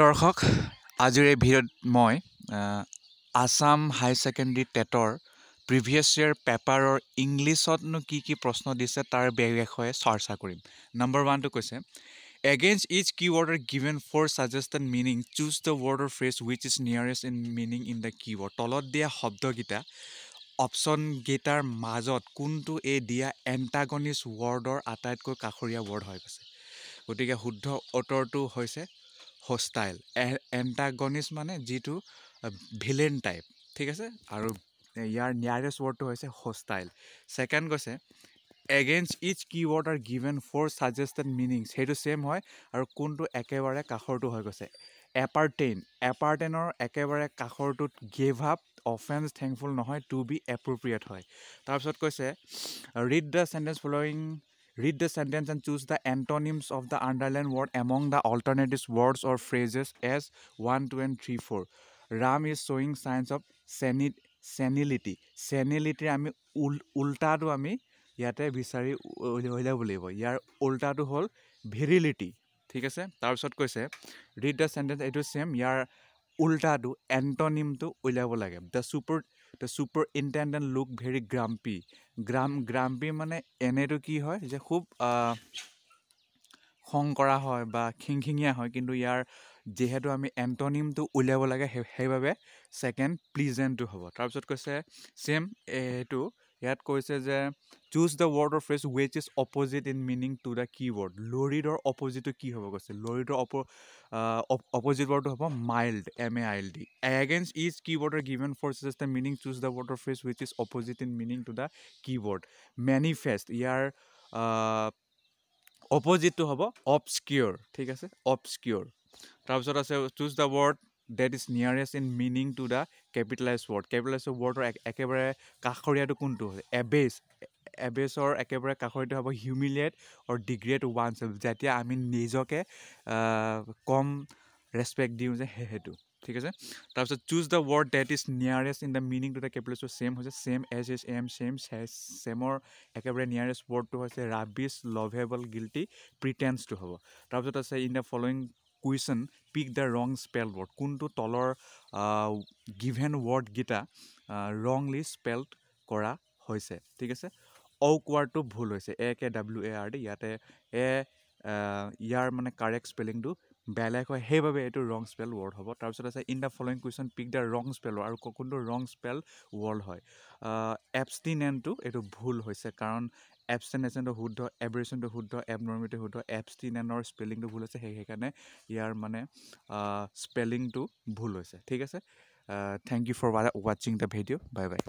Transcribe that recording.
দৰ্শক আজিৰ এই ভিডিঅ'ত মই আসাম হাই ছেকেণ্ডেৰী টেটৰ প্ৰিভিয়াছ ইয়েৰ পেপাৰৰ ইংলিছতনো কি প্ৰশ্ন দিছে তাৰ বিষয়ে চৰ্চা কৰিম। নম্বৰ 1টো কৈছে against each keyword are given four suggested meaning choose the word or phrase which is nearest in meaning in the keyword. তলত দিয়া শব্দকেইটা অপশ্যনকেইটাৰ মাজত কোনটো এই দিয়া এণ্টাগনিষ্ট ৱৰ্ডৰ আটাইতকৈ কাষৰীয়া ৱৰ্ড হৈ গৈছে। গতিকে শুদ্ধ উত্তৰটো হৈছে হোষ্টাইল। এণ্টাগনিষ্ট মানে যিটো ভিলেন টাইপ, ঠিক আছে। আৰু ইয়াৰ নিয়াৰেষ্ট ৱৰ্ডটো হৈছে হোষ্টাইল। ছেকেণ্ড কৈছে against each keyword are given four suggested meanings, সেইটো ছেইম হয় আৰু কোনটো একেবাৰে কাষৰটো হৈ গৈছে। এপাৰ্টেইনৰ একেবাৰে কাষৰটোত গেভ আপ, অফেন্স, থেংকফুল নহয়, টু বি এপ্ৰপ্ৰিয়েট হয়। তাৰপিছত কৈছে read the sentence following Read the sentence and choose the antonyms of the underlined word among the alternative words or phrases as 1, 2, and 3, 4. Ram is showing signs of senility. Senility আমি উল্টাটো আমি ইয়াতে বিচাৰি উলিয়াব লাগিব। ইয়াৰ উল্টাটো হ'ল virility, ঠিক আছে। তাৰপিছত কৈছে read the sentence, এইটো ছেম, ইয়াৰ উল্টাটো এণ্টনিমটো উলিয়াব লাগে। The superintendent look very grumpy. গ্ৰাম্পি মানে এনেটো কি হয় যে খুব খং কৰা হয় বা খিংখিঙীয়া হয়, কিন্তু ইয়াৰ যিহেতু আমি এণ্টনিমটো উলিয়াব লাগে সেইবাবে ছেকেণ্ড প্লিজেণ্টটো হ'ব। তাৰপিছত কৈছে ছেম এইটো ইয়াত কৈছে যে choose the word or phrase which is opposite in meaning to the keyword. লৰিডৰ অপজিটটো কি হ'ব কৈছে। লৰিডৰ অপজিট ৱৰ্ডটো হ'ব mild, MAILD। Against each keyword are given four suggested meaning choose the word or phrase which is opposite in meaning to the keyword. Manifest, ইয়াৰ অপজিটটো হ'ব অবস্কিউৰ, ঠিক আছে, অবস্কিউৰ। তাৰপিছত আছে choose the word that is nearest in meaning to the capitalise word. Capitalise ৱৰ্ডৰ একেবাৰে কাষৰীয়াটো কোনটো হয়। এবেছৰ একেবাৰে কাষৰীয়াটো হ'ব হিউমিলিয়েট অৰ ডিগ্ৰেড ওৱান চেল্ফ, যেতিয়া আমি নিজকে কম ৰেচপেক্ট দিওঁ যে সেইটো, ঠিক আছে। তাৰপিছত choose the word that is nearest in the meaning to the capitalise same হৈছে same, as is am same. ছেমৰ একেবাৰে নিয়াৰেষ্ট ৱৰ্ডটো হৈছে ৰাবিছ, লভেবল, গিল্টি, প্ৰিটেন্সটো হ'ব। তাৰপিছত আছে in the following question pick the wrong spell word. কোনটো তলৰ গিভেন ৱৰ্ডকেইটা ৰংলি স্পেল্ড কৰা হৈছে, ঠিক আছে। ৱৰ্ডটো ভুল হৈছে, AKWARD, ইয়াতে ইয়াৰ মানে কাৰেক্ট স্পেলিংটো বেলেগ হয়, সেইবাবে এইটো ৰং স্পেল ৱৰ্ড হ'ব। তাৰপিছত আছে in the following question pick the wrong spell word, আৰু কোনটো ৰং স্পেল ৱৰ্ড হয়। এবষ্টিনেণ্টটো এইটো ভুল হৈছে, কাৰণ এবষ্টেনেশ্যনটো শুদ্ধ, এব্ৰেশ্যনটো শুদ্ধ, এবনৰ্মিটো শুদ্ধ, এবষ্টিনেণ্টৰ স্পেলিংটো ভুল হৈছে, সেইকাৰণে ইয়াৰ মানে স্পেলিংটো ভুল হৈছে, ঠিক আছে। থেংক ইউ ফৰ ৱাচিং দ্য ভিডিঅ', বাই বাই।